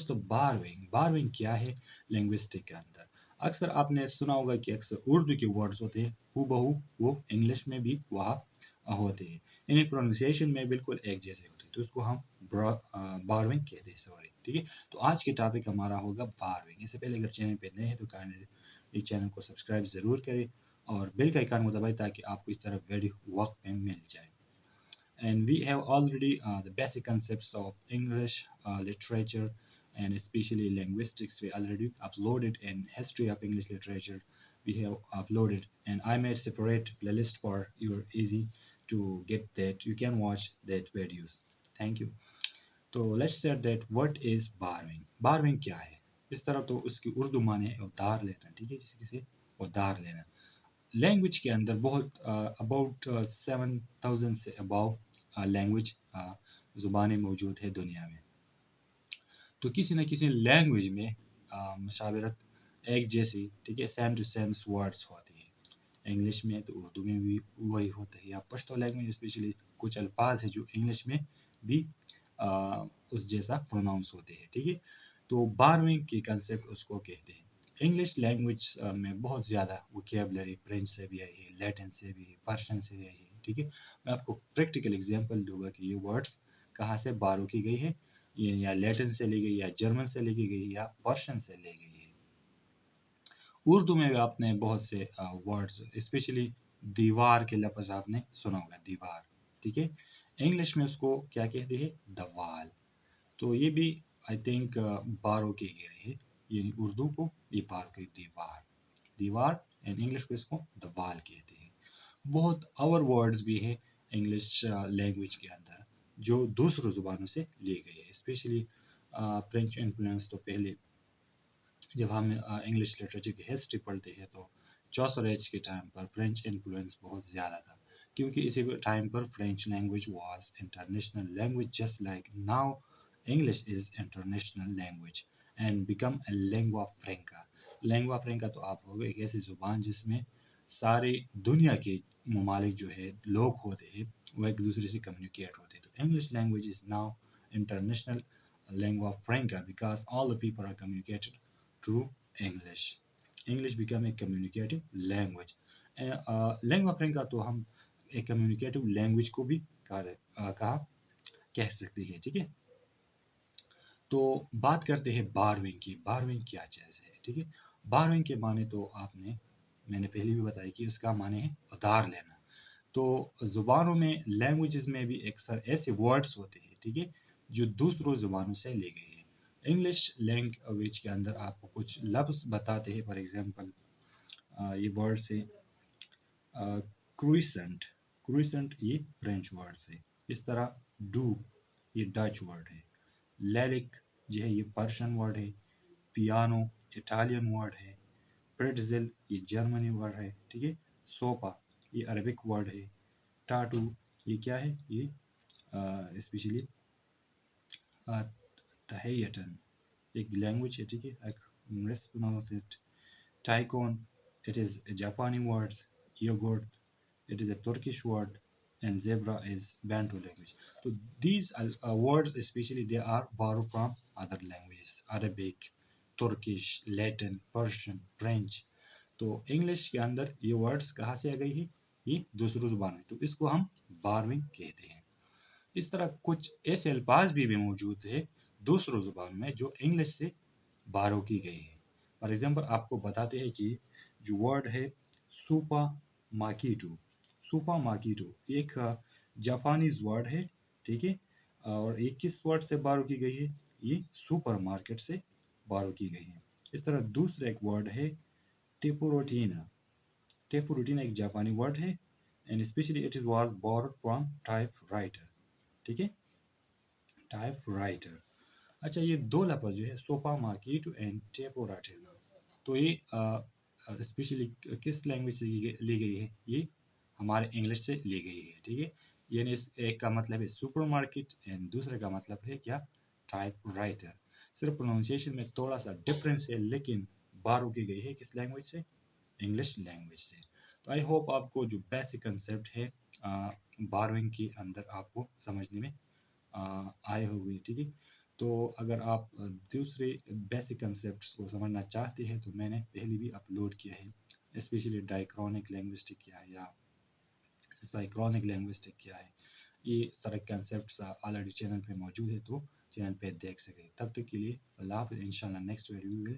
दोस्तों बारविंग क्या है लिंग्विस्टिक के अंदर? अक्सर आपने सुना होगा कि अक्सर उर्दू के वर्ड्स होते हैं हूबहू वो इंग्लिश में भी वहाँ होते हैं, इन्हीं प्रोनाउंसिएशन में बिल्कुल एक जैसे होते हैं, तो उसको हम बारविंग कहते हैं। सॉरी, ठीक है। तो आज के टॉपिक हमारा होगा बारविंग। इससे पहले अगर चैनल पे नए हैं तो काइंडली इस चैनल को सब्सक्राइब ज़रूर करें और बेल का आइकन को दबाएं ताकि आपको इस तरह वीडियो वक्त में मिल जाए। And we have already the basic concepts of English literature and especially linguistics. We already uploaded in history of English literature. We have uploaded, and I made separate playlist for your easy to get that. You can watch that videos. Thank you. So let's start that. What is borrowing? Borrowing क्या है? इस तरह तो उसकी उर्दू माने उधार लेना, ठीक है, किसी से उधार लेना। लैंग्वेज के अंदर बहुत अबाउट 7,000 से अबाव लैंग्वेज ज़ुबानें मौजूद है दुनिया में। तो किसी न किसी लैंग्वेज में मुशावरत एक जैसी, ठीक है, सेम टू सेम वर्ड्स होती है। इंग्लिश में तो उर्दू में भी वही होता है, या पश्तो लैंग्वेज स्पेशली कुछ अल्फाज है जो इंग्लिश में भी उस जैसा प्रोनाउंस होते हैं, ठीक है। तो बारहवीं की कंसेप्ट उसको कहते हैं। इंग्लिश लैंग्वेज में बहुत ज़्यादा वोकेबलरी फ्रेंच से भी आई है, लैटिन से भी, पर्शियन से भी आई है, ठीक है। मैं आपको प्रैक्टिकल एग्जांपल दूंगा कि ये वर्ड्स कहाँ से बारो की गई है, ये या लैटिन से ली गई, या जर्मन से ली गई, या पर्शियन से ली गई है। उर्दू में भी आपने बहुत से वर्ड्स, स्पेशली दीवार के लफ्ज़ आपने सुना होगा, दीवार, ठीक है। इंग्लिश में उसको क्या कहते हैं, दवाल। तो ये भी आई थिंक बारो की गई है, ये उर्दू को ये बारो की दीवार, दीवार एंड इंग्लिश को इसको दवाल कहते हैं। बहुत और वर्ड्स भी है इंग्लिश लैंग्वेज के अंदर जो दूसरों ज़ुबानों से लिए गए हैं, स्पेशली फ्रेंच इन्फ्लुएंस। तो पहले जब हम इंग्लिश लिटरेचर की हिस्ट्री पढ़ते हैं तो चौसर एज के टाइम पर फ्रेंच इन्फ्लुएंस बहुत ज़्यादा था, क्योंकि इसी टाइम पर French language was international language just like now English is international language and become a lingua franca. Lingua franca तो आप हो गए एक ऐसी ज़ुबान जिसमें सारी दुनिया के ममालिक जो है लोग होते हैं वो एक दूसरे से कम्युनिकेट होते हैं। तो English language is now international lingua franca because all the people are communicated through English. English become a communicative language. Lingua franca तो हम एक communicative language को भी कह सकते हैं, ठीक है। तो बात करते हैं बारहवीं की। बारहवीं क्या चीज़ है, ठीक है। बारहवीं के माने तो मैंने पहले भी बताया कि उसका माने है उधार लेना। तो ज़ुबानों में, लैंग्वेजेस में भी अक्सर ऐसे वर्ड्स होते हैं, ठीक है, जो दूसरों ज़ुबानों से लिए गए हैं। इंग्लिश लैंग्वेज के अंदर आपको कुछ लफ्ज़ बताते हैं। फॉर एग्जांपल ये वर्ड से क्रूसेंट, क्रूसेंट ये फ्रेंच वर्ड है। इस तरह डू ये डच वर्ड है। लैलिक जो है ये पर्शियन वर्ड है। पियानो इटालियन वर्ड है। प्रेट्ज़ेल ये जर्मनी वर्ड है, ठीक है। सोपा ये अरबिक वर्ड है। टाटू ये क्या है, ये स्पेशली तहैयतन एक लैंग्वेज है, ठीक है। I mispronounce it. Taikon, it is a Japanese word. Yogurt, it is a Turkish word. And zebra is Bantu language. So these words especially they are borrowed from other languages, Arabic, Turkish, Latin, Persian, French. तो English के अंदर ये words कहाँ से आ गई है, ये दूसरों जुबान में, तो इसको हम बारहवीं कहते हैं। इस तरह कुछ ऐसे अल्फाज भी मौजूद है दूसरों जुबान में जो इंग्लिश से बारो की गई है। फॉर एग्जांपल आपको बताते हैं कि जो वर्ड है सुपा माकीटो, सुपा माकीटो एक जापानीज वर्ड है, ठीक है। और ये किस वर्ड से बारो की गई है, ये सुपर मार्केट से बारो की गई है। इस तरह दूसरा एक वर्ड है टेपोरोटीना, टेपोरोटीना एक जापानी वर्ड है and specially it is was borrowed from typewriter, ठीक है, टाइपराइटर। अच्छा, ये दो लफ्ज़ जो है सोपा मार्केट एंड टेपोराटेना, तो ये स्पेशली किस लैंग्वेज से ली गई है, ये हमारे इंग्लिश से ली गई है, ठीक है। यानी एक का मतलब है सुपर मार्केट एंड दूसरे का मतलब है क्या, टाइपराइटर। सिर्फ प्रोनाउंसिएशन में थोड़ा सा डिफरेंस है, लेकिन बारो की गई है किस लैंग्वेज से, इंग्लिश लैंग्वेज से। तो आई होप आपको जो बेसिक कंसेप्ट है बारहवीं के अंदर आपको समझने में आए होंगे, ठीक है। تو اگر آپ دوسرے بیسک کنسیپٹس کو سمجھنا چاہتے ہیں تو میں نے پہلے بھی اپلوڈ کیا ہے، اسپیشلی ڈائیکرونک لینگوسٹک کیا ہے یا سائیکرونک لینگوسٹک کیا ہے، یہ سارے کنسیپٹس آلریڈی چینل پہ موجود ہے، تو چینل پہ دیکھ سکے. تب تک کے لیے اللہ حافظ. انشاءاللہ نیکسٹ ویڈیو